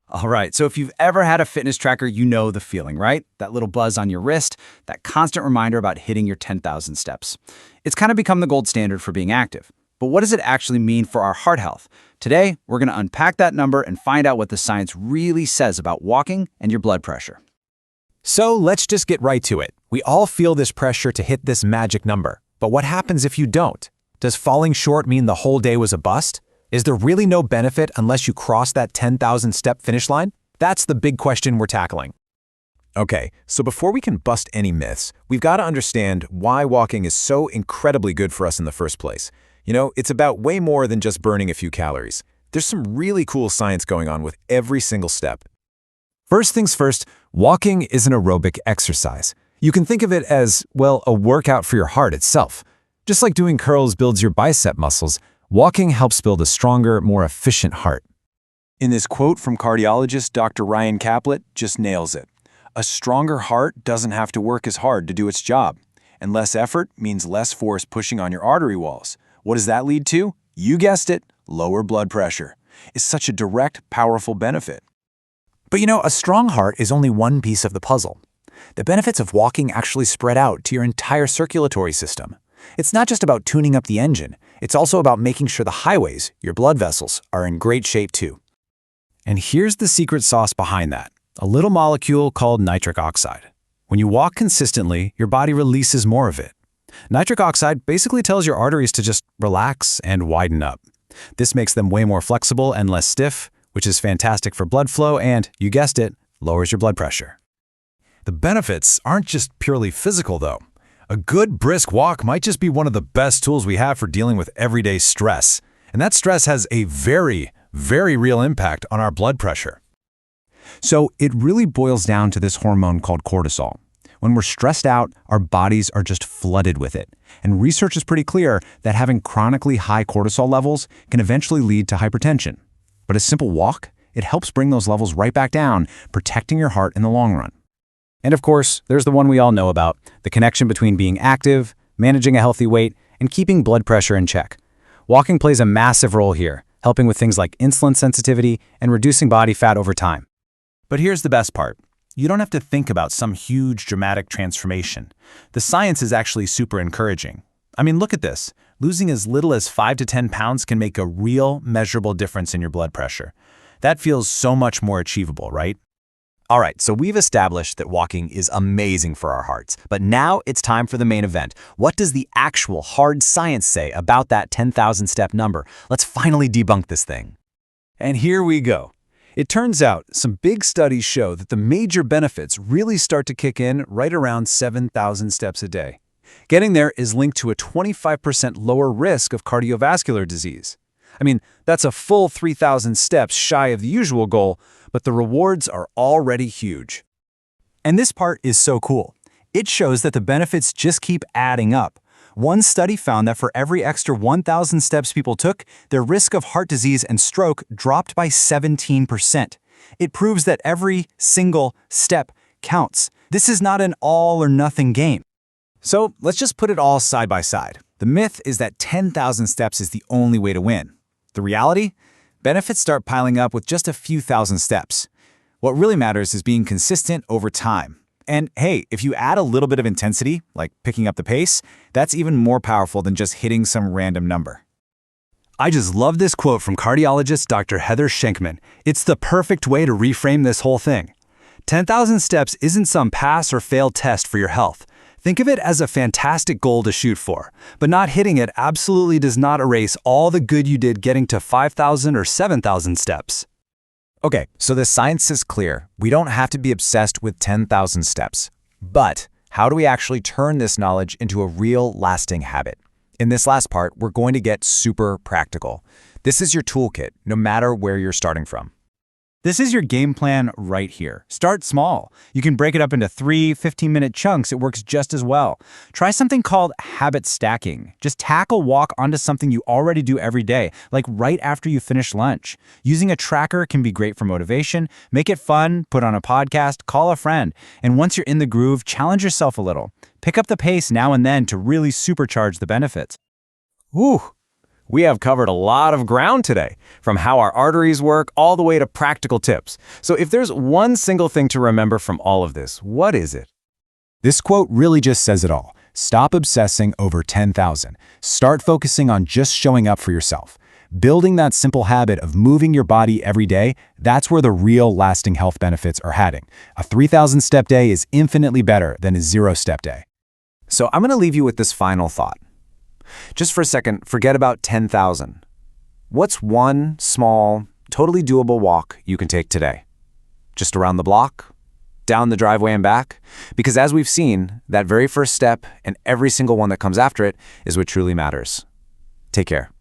All right, so if you've ever had a fitness tracker, you know the feeling, right? That little buzz on your wrist, that constant reminder about hitting your 10,000 steps. It's kind of become the gold standard for being active. But what does it actually mean for our heart health? Today, we're going to unpack that number and find out what the science really says about walking and your blood pressure. So let's just get right to it. We all feel this pressure to hit this magic number. But what happens if you don't? Does falling short mean the whole day was a bust? Is there really no benefit unless you cross that 10,000 step finish line? That's the big question we're tackling. Okay, so before we can bust any myths, we've got to understand why walking is so incredibly good for us in the first place. You know, it's about way more than just burning a few calories. There's some really cool science going on with every single step. First things first, walking is an aerobic exercise. You can think of it as, well, a workout for your heart itself. Just like doing curls builds your bicep muscles, walking helps build a stronger, more efficient heart. In this quote from cardiologist Dr. Ryan Caplet just nails it. A stronger heart doesn't have to work as hard to do its job, and less effort means less force pushing on your artery walls. What does that lead to? You guessed it, lower blood pressure. It's such a direct, powerful benefit. But you know, a strong heart is only one piece of the puzzle. The benefits of walking actually spread out to your entire circulatory system. It's not just about tuning up the engine, it's also about making sure the highways, your blood vessels, are in great shape too. And here's the secret sauce behind that, a little molecule called nitric oxide. When you walk consistently, your body releases more of it. Nitric oxide basically tells your arteries to just relax and widen up. This makes them way more flexible and less stiff, which is fantastic for blood flow and, you guessed it, lowers your blood pressure. The benefits aren't just purely physical, though. A good brisk walk might just be one of the best tools we have for dealing with everyday stress. And that stress has a very, very real impact on our blood pressure. So it really boils down to this hormone called cortisol. When we're stressed out, our bodies are just flooded with it. And research is pretty clear that having chronically high cortisol levels can eventually lead to hypertension. But a simple walk, it helps bring those levels right back down, protecting your heart in the long run. And of course, there's the one we all know about, the connection between being active, managing a healthy weight, and keeping blood pressure in check. Walking plays a massive role here, helping with things like insulin sensitivity and reducing body fat over time. But here's the best part. You don't have to think about some huge dramatic transformation. The science is actually super encouraging. I mean, look at this. Losing as little as 5 to 10 pounds can make a real, measurable difference in your blood pressure. That feels so much more achievable, right? All right, so we've established that walking is amazing for our hearts, but now it's time for the main event. What does the actual hard science say about that 10,000 step number? Let's finally debunk this thing. And here we go. It turns out some big studies show that the major benefits really start to kick in right around 7,000 steps a day. Getting there is linked to a 25% lower risk of cardiovascular disease. I mean, that's a full 3,000 steps shy of the usual goal, but the rewards are already huge. And this part is so cool. It shows that the benefits just keep adding up. One study found that for every extra 1,000 steps people took, their risk of heart disease and stroke dropped by 17%. It proves that every single step counts. This is not an all-or-nothing game. So let's just put it all side by side. The myth is that 10,000 steps is the only way to win. The reality? Benefits start piling up with just a few thousand steps. What really matters is being consistent over time. And hey, if you add a little bit of intensity, like picking up the pace, that's even more powerful than just hitting some random number. I just love this quote from cardiologist Dr. Heather Schenkman. It's the perfect way to reframe this whole thing. 10,000 steps isn't some pass or fail test for your health. Think of it as a fantastic goal to shoot for, but not hitting it absolutely does not erase all the good you did getting to 5,000 or 7,000 steps. Okay, so the science is clear. We don't have to be obsessed with 10,000 steps. But how do we actually turn this knowledge into a real, lasting habit? In this last part, we're going to get super practical. This is your toolkit, no matter where you're starting from. This is your game plan right here. Start small. You can break it up into 3 15-minute chunks. It works just as well. Try something called habit stacking. Just tack a walk onto something you already do every day, like right after you finish lunch. Using a tracker can be great for motivation. Make it fun, put on a podcast, call a friend. And once you're in the groove, challenge yourself a little. Pick up the pace now and then to really supercharge the benefits. Ooh, We have covered a lot of ground today, from how our arteries work all the way to practical tips. So if there's one single thing to remember from all of this, what is it? This quote really just says it all. Stop obsessing over 10,000. Start focusing on just showing up for yourself. Building that simple habit of moving your body every day, that's where the real lasting health benefits are heading. A 3,000-step day is infinitely better than a 0-step day. So I'm going to leave you with this final thought. Just for a second, forget about 10,000. What's one small, totally doable walk you can take today? Just around the block? Down the driveway and back? Because as we've seen, that very first step and every single one that comes after it is what truly matters. Take care.